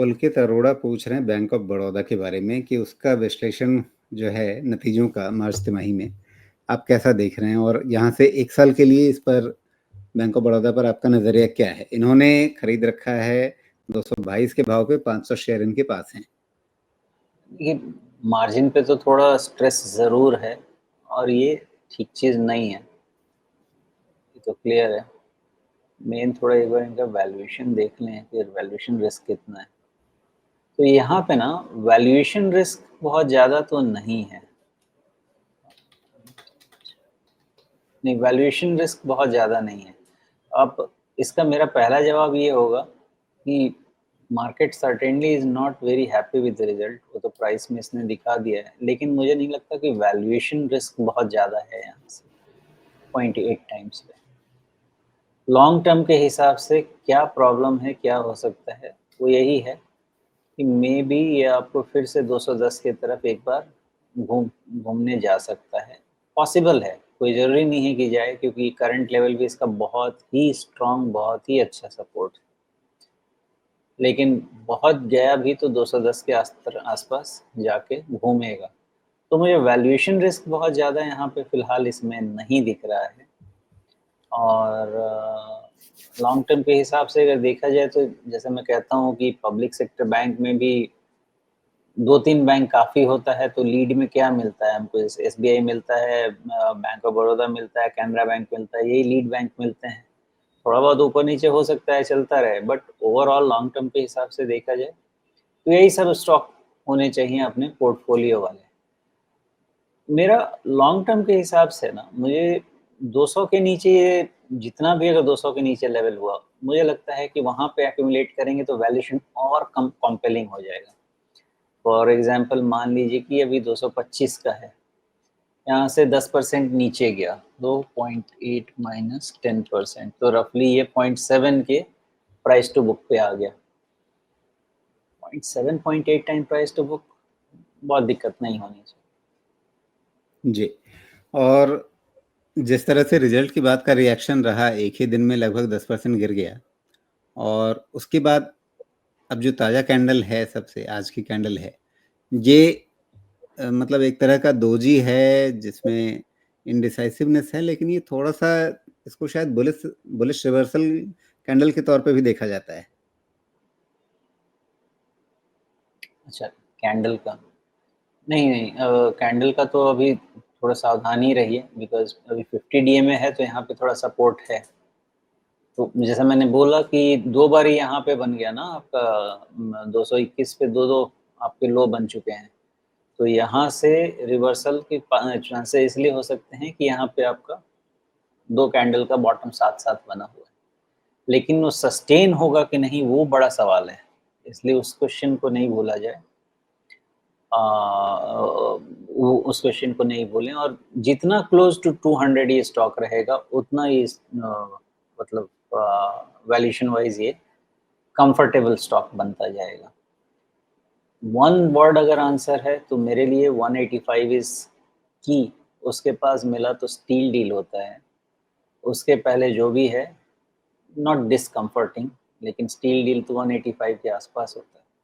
पुलकित अरोड़ा पूछ रहे हैं बैंक ऑफ बड़ौदा के बारे में कि उसका विश्लेषण जो है नतीजों का मार्च तिमाही में आप कैसा देख रहे हैं, और यहाँ से 1 साल के लिए इस पर बैंक ऑफ बड़ौदा पर आपका नज़रिया क्या है? इन्होंने खरीद रखा है 222 के भाव पे, 500 शेयर इनके पास हैं। ये मार्जिन पे तो थोड़ा स्ट्रेस ज़रूर है और ये ठीक चीज़ नहीं है, ये तो क्लियर है। मेन थोड़ा एक बार इनका वैल्यूएशन देख लें, फिर वैल्यूएशन रिस्क कितना है। तो यहाँ पे ना वैल्यूएशन रिस्क बहुत ज़्यादा तो नहीं है। नहीं, वैल्यूएशन रिस्क बहुत ज़्यादा नहीं है। अब इसका मेरा पहला जवाब ये होगा कि market certainly is not very happy with the result, वो तो प्राइस में इसने दिखा दिया है, लेकिन मुझे नहीं लगता कि वैल्यूएशन रिस्क बहुत ज़्यादा है यहाँ से 0.8 टाइम्स पे। लॉन्ग टर्म के हिसाब से क्या प्रॉब्लम है, क्या हो सकता है, वो यही है कि मे बी ये आपको फिर से 210 की तरफ एक बार घूमने जा सकता है। पॉसिबल है, कोई ज़रूरी नहीं है कि जाए, क्योंकि करंट लेवल भी इसका बहुत ही स्ट्रॉन्ग, बहुत ही अच्छा सपोर्ट है। लेकिन बहुत गया भी तो 210 के आसपास जाके घूमेगा। तो मुझे वैल्यूएशन रिस्क बहुत ज़्यादा यहाँ पे फ़िलहाल इसमें नहीं दिख रहा है। और लॉन्ग टर्म के हिसाब से अगर देखा जाए तो जैसे मैं कहता हूँ कि पब्लिक सेक्टर बैंक में भी 2-3 बैंक काफ़ी होता है, तो लीड में क्या मिलता है हमको? जैसे एसबीआई मिलता है, बैंक ऑफ बड़ौदा मिलता है, कैनरा बैंक मिलता है, यही लीड बैंक मिलते हैं। थोड़ा बहुत ऊपर-नीचे हो सकता है, चलता रहे, बट ओवरऑल लॉन्ग टर्म के हिसाब से देखा जाए, तो यही सब स्टॉक होने चाहिए अपने पोर्टफोलियो वाले। मेरा लॉन्ग टर्म के हिसाब से ना, मुझे 200 के नीचे, जितना भी अगर 200 के नीचे लेवल हुआ, मुझे लगता है कि वहाँ पे एक्यूमुलेट करेंगे तो वैल्यूएशन और कम कॉम्पेलिंग हो जाएगा। फॉर एग्ज़ाम्पल मान लीजिए कि अभी 225 का है, यहाँ से 10% नीचे गया, 2.8 माइनस 10%, तो रफली ये 0.7 के प्राइस टू बुक पे आ गया। 0.7 0.8 टाइम प्राइस टू बुक, बहुत दिक्कत नहीं होनी चाहिए। जी। और जिस तरह से रिजल्ट की बात का रिएक्शन रहा, एक ही दिन में लगभग 10% गिर गया, और उसके बाद अब जो ताज़ा कैंडल है, सबसे आज की कैंडल है, ये मतलब एक तरह का दोजी है जिसमें इनडिसाइसिवनेस है, लेकिन ये थोड़ा-सा इसको शायद बुलिश बुलिश रिवर्सल कैंडल के तौर पे भी देखा जाता है। अच्छा, कैंडल का नहीं, कैंडल का तो अभी थोड़ा सावधान ही रहिए, बिकॉज़ अभी 50 डीएमए है, तो यहाँ पे थोड़ा सपोर्ट है। तो जैसा मैंने बोला कि 2 बार यहाँ पे बन गया ना आपका 221 पे 2-2 आपके लो बन चुके हैं। तो यहाँ से रिवर्सल के चांसेस इसलिए हो सकते हैं कि यहाँ पे आपका 2 कैंडल का बॉटम साथ-साथ बना हुआ है। लेकिन वो सस्टेन होगा कि नहीं, वो बड़ा सवाल है। इसलिए उस क्वेश्चन को नहीं भूला जाए। वो उस क्वेश्चन को नहीं भूलें, और जितना क्लोज टू 200 ये स्टॉक रहेगा, उतना ही मतलब वैल्यूएशन वाइज ये कंफर्टेबल स्टॉक बनता जाएगा। वन वर्ड अगर आंसर है तो मेरे लिए 185 इज की। उसके पास मिला तो स्टील डील होता है, उसके पहले जो भी है नॉट डिसकम्फर्टिंग, लेकिन स्टील डील तो 185 के आसपास होता है।